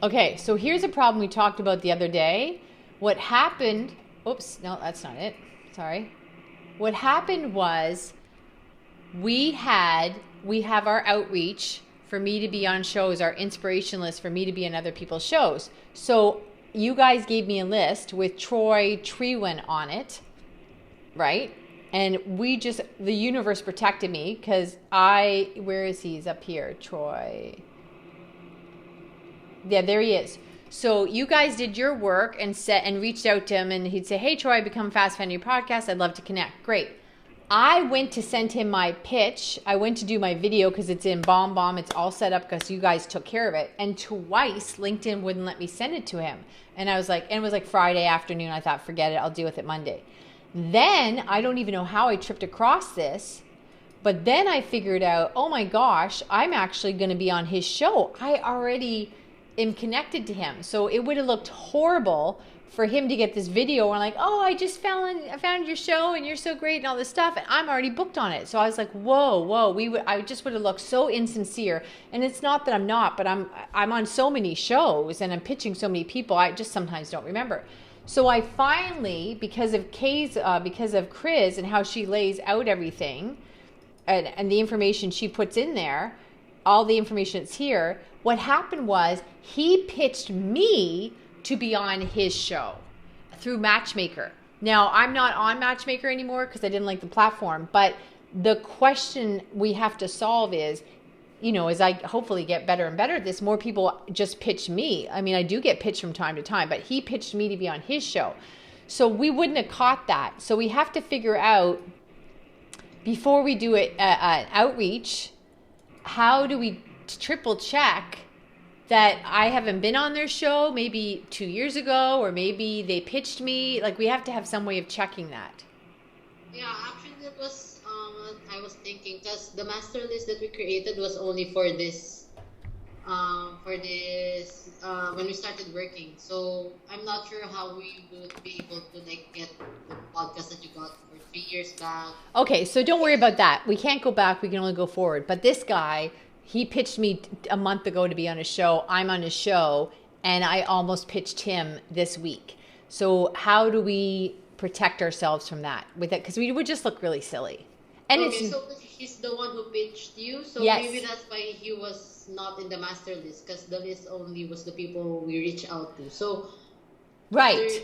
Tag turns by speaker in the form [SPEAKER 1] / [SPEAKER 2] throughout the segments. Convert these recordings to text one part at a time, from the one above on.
[SPEAKER 1] Okay, so here's a problem we talked about the other day. What happened, oops, no, that's not it. Sorry. What happened was we have our outreach for me to be on shows, our inspiration list for me to be on other people's shows. So you guys gave me a list with Troy Trewen on it, right? And the universe protected me because where is he? He's up here, Troy. Yeah, there he is. So you guys did your work and reached out to him, and he'd say, "Hey Troy, I become a fast fan of your podcast. I'd love to connect." Great. I went to send him my pitch. I went to do my video because it's in BombBomb. It's all set up because you guys took care of it. And twice LinkedIn wouldn't let me send it to him. And I was like, and it was like Friday afternoon. I thought, forget it. I'll deal with it Monday. Then I don't even know how I tripped across this. But then I figured out, oh my gosh, I'm actually going to be on his show. I already am connected to him. So it would have looked horrible for him to get this video and like, oh, I found your show and you're so great and all this stuff, and I'm already booked on it. So I was like, whoa, I just would have looked so insincere. And it's not that I'm not, but I'm on so many shows and I'm pitching so many people, I just sometimes don't remember. So I finally, because of Chris and how she lays out everything and the information she puts in there, all the information that's here, what happened was he pitched me to be on his show through Matchmaker. Now, I'm not on Matchmaker anymore because I didn't like the platform, but the question we have to solve is, as I hopefully get better and better at this, more people just pitch me. I mean, I do get pitched from time to time, but he pitched me to be on his show. So we wouldn't have caught that. So we have to figure out, before we do it, outreach, how do we triple check that I haven't been on their show maybe 2 years ago, or maybe they pitched me? Like, we have to have some way of checking that.
[SPEAKER 2] Yeah, actually, that was I was thinking, because the master list that we created was only for this when we started working. So I'm not sure how we would be able to get the podcast that you got for 3 years back.
[SPEAKER 1] Okay, so don't worry about that. We can't go back. We can only go forward. But this guy, he pitched me a month ago to be on his show. I'm on his show, and I almost pitched him this week. So how do we protect ourselves from that with it? Because we would just look really silly. And
[SPEAKER 2] okay, so he's the one who pitched you. So
[SPEAKER 1] yes.
[SPEAKER 2] Maybe that's why he was not in the master list, because the list only was the people we reach out to. So
[SPEAKER 1] right.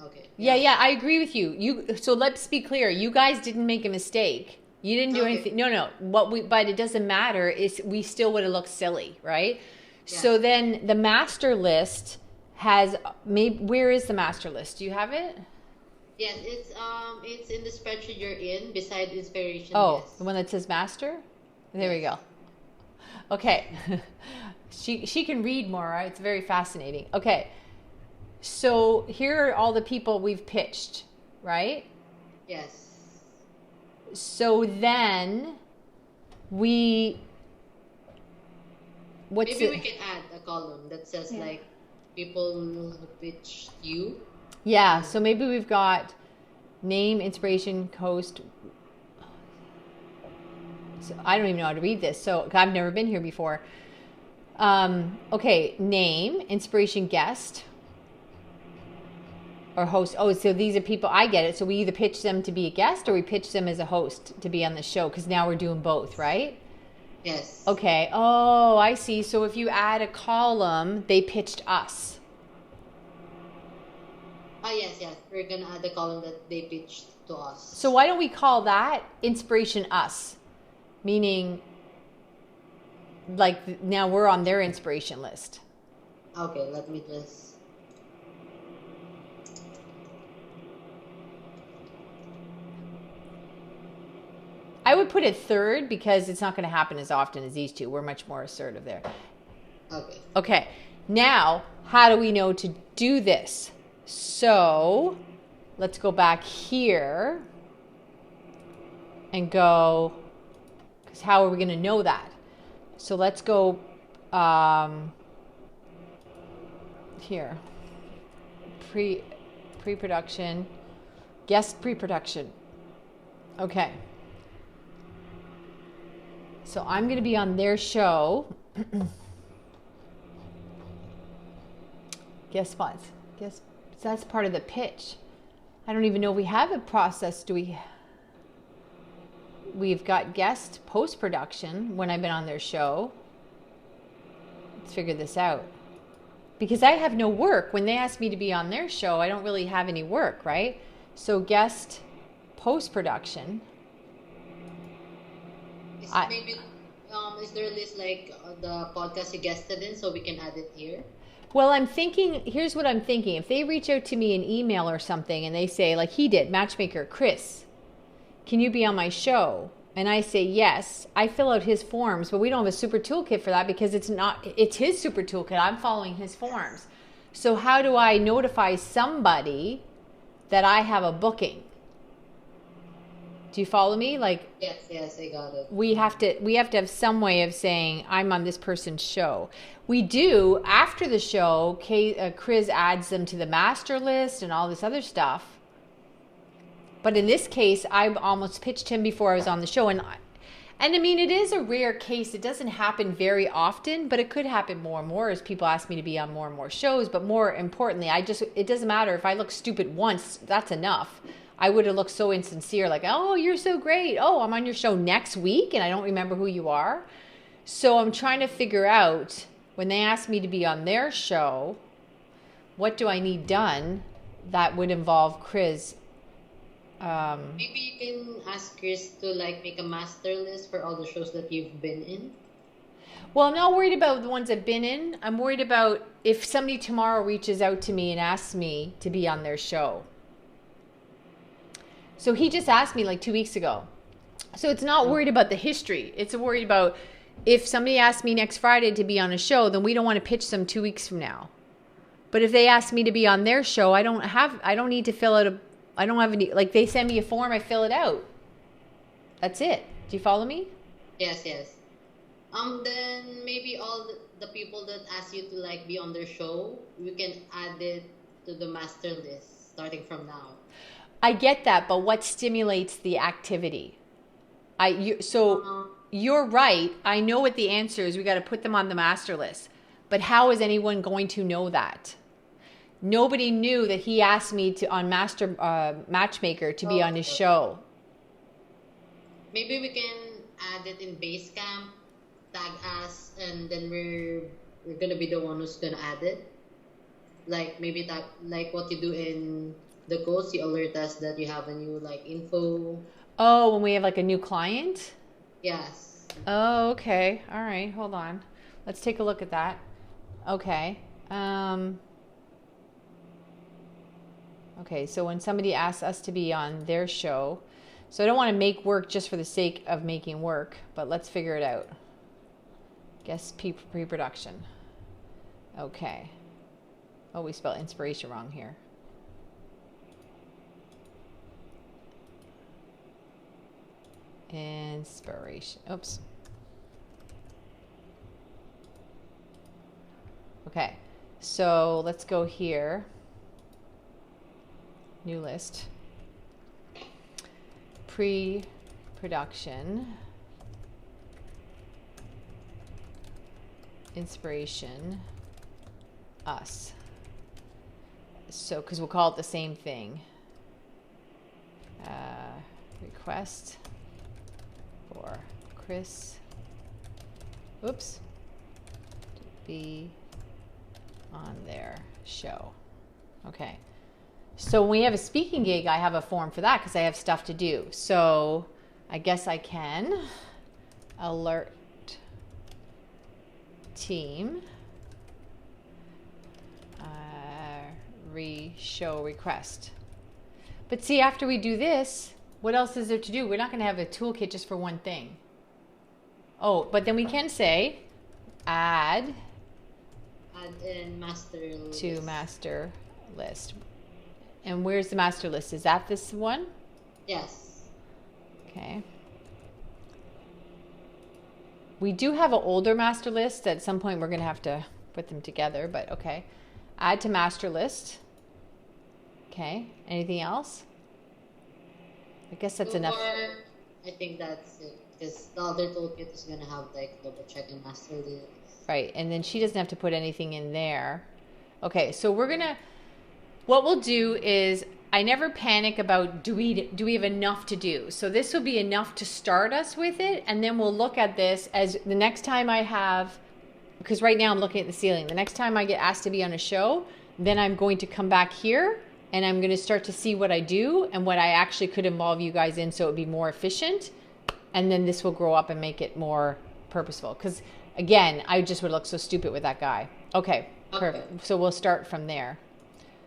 [SPEAKER 2] Okay.
[SPEAKER 1] Yeah, I agree with you. So let's be clear. You guys didn't make a mistake. You didn't do anything. No. But it doesn't matter. We still would have looked silly, right? Yeah. So then the master list has where is the master list? Do you have it?
[SPEAKER 2] Yes, it's in the spreadsheet you're in beside inspiration.
[SPEAKER 1] Oh,
[SPEAKER 2] yes.
[SPEAKER 1] The one that says master? There we go. Okay. She can read more, right? It's very fascinating. Okay. So here are all the people we've pitched, right?
[SPEAKER 2] Yes.
[SPEAKER 1] So then maybe we
[SPEAKER 2] can add a column that says like people who pitched you.
[SPEAKER 1] Yeah, so maybe we've got name, inspiration, host. So I don't even know how to read this. So I've never been here before. Okay, name, inspiration, guest, or host. Oh, so these are people, I get it. So we either pitch them to be a guest or we pitch them as a host to be on the show, because now we're doing both, right?
[SPEAKER 2] Yes.
[SPEAKER 1] Okay. Oh, I see. So if you add a column, they pitched us.
[SPEAKER 2] Yes. We're going to add the column that they pitched to us.
[SPEAKER 1] So why don't we call that Inspiration Us? Meaning, like, now we're on their inspiration list.
[SPEAKER 2] Okay, let me just...
[SPEAKER 1] I would put it third because it's not going to happen as often as these two. We're much more assertive there. Okay. Now, how do we know to do this? So let's go back here and go, because how are we going to know that? So let's go here. Pre-production, guest pre-production. Okay. So I'm going to be on their show. Guest spots. Guest. That's part of the pitch. I don't even know if we have a process. Do we? We've got guest post-production when I've been on their show. Let's figure this out. Because I have no work. When they ask me to be on their show, I don't really have any work, right? So guest post-production.
[SPEAKER 2] Is there a list like the podcast you guested in so we can add it here?
[SPEAKER 1] Well, I'm thinking, here's what I'm thinking. If they reach out to me in email or something and they say, like he did, Matchmaker Chris, can you be on my show? And I say yes. I fill out his forms, but we don't have a super toolkit for that because it's his super toolkit. I'm following his forms. So how do I notify somebody that I have a booking? Do you follow me? Like,
[SPEAKER 2] yes, I got it.
[SPEAKER 1] We have to have some way of saying I'm on this person's show. We do after the show. Chris adds them to the master list and all this other stuff. But in this case, I almost pitched him before I was on the show, and I mean it is a rare case. It doesn't happen very often, but it could happen more and more as people ask me to be on more and more shows. But more importantly, it doesn't matter if I look stupid once. That's enough. I would have looked so insincere, like, oh, you're so great. Oh, I'm on your show next week and I don't remember who you are. So I'm trying to figure out, when they ask me to be on their show, what do I need done that would involve Chris?
[SPEAKER 2] Maybe you can ask Chris to like make a master list for all the shows that you've been in.
[SPEAKER 1] Well, I'm not worried about the ones I've been in. I'm worried about if somebody tomorrow reaches out to me and asks me to be on their show. So he just asked me like 2 weeks ago. So it's not worried about the history. It's worried about if somebody asks me next Friday to be on a show, then we don't want to pitch them 2 weeks from now. But if they ask me to be on their show, I don't need to fill out I don't have any, like they send me a form, I fill it out. That's it. Do you follow me?
[SPEAKER 2] Yes. Then maybe all the people that ask you to like be on their show, you can add it to the master list starting from now.
[SPEAKER 1] I get that, but what stimulates the activity? You're right. I know what the answer is. We got to put them on the master list. But how is anyone going to know that? Nobody knew that he asked me to on Matchmaker to be on his show.
[SPEAKER 2] Maybe we can add it in Basecamp, tag us, and then we're gonna be the one who's gonna add it. Like maybe that, like what you do in the Ghost, you alert us that you have a new like info.
[SPEAKER 1] Oh, when we have like a new client?
[SPEAKER 2] Yes.
[SPEAKER 1] Oh, okay. All right. Hold on. Let's take a look at that. Okay. Okay, so when somebody asks us to be on their show, so I don't want to make work just for the sake of making work, but let's figure it out. Guest pre-production. Okay. Oh, we spelled inspiration wrong here. Inspiration. Oops. Okay. So let's go here. New list. Pre-production. Inspiration. Us. So, because we'll call it the same thing. Request for Chris. Oops. To be on their show. Okay. So when we have a speaking gig, I have a form for that because I have stuff to do. So I guess I can alert team show request. But see, after we do this, what else is there to do? We're not going to have a toolkit just for one thing. Oh, but then we can say add
[SPEAKER 2] in master list.
[SPEAKER 1] To master list. And where's the master list? Is that this one?
[SPEAKER 2] Yes.
[SPEAKER 1] Okay. We do have an older master list. At some point, we're going to have to put them together, but okay. Add to master list. Okay. Anything else? I guess that's enough.
[SPEAKER 2] I think that's it. Because the other toolkit is going to have like double check and master list.
[SPEAKER 1] Right. And then she doesn't have to put anything in there. Okay, so what we'll do is, I never panic about do we have enough to do. So this will be enough to start us with it, and then we'll look at this as the next time I have, because right now I'm looking at the ceiling. The next time I get asked to be on a show, then I'm going to come back here and I'm going to start to see what I do and what I actually could involve you guys in so it would be more efficient. And then this will grow up and make it more purposeful. Because again, I just would look so stupid with that guy. Okay, perfect. So we'll start from there.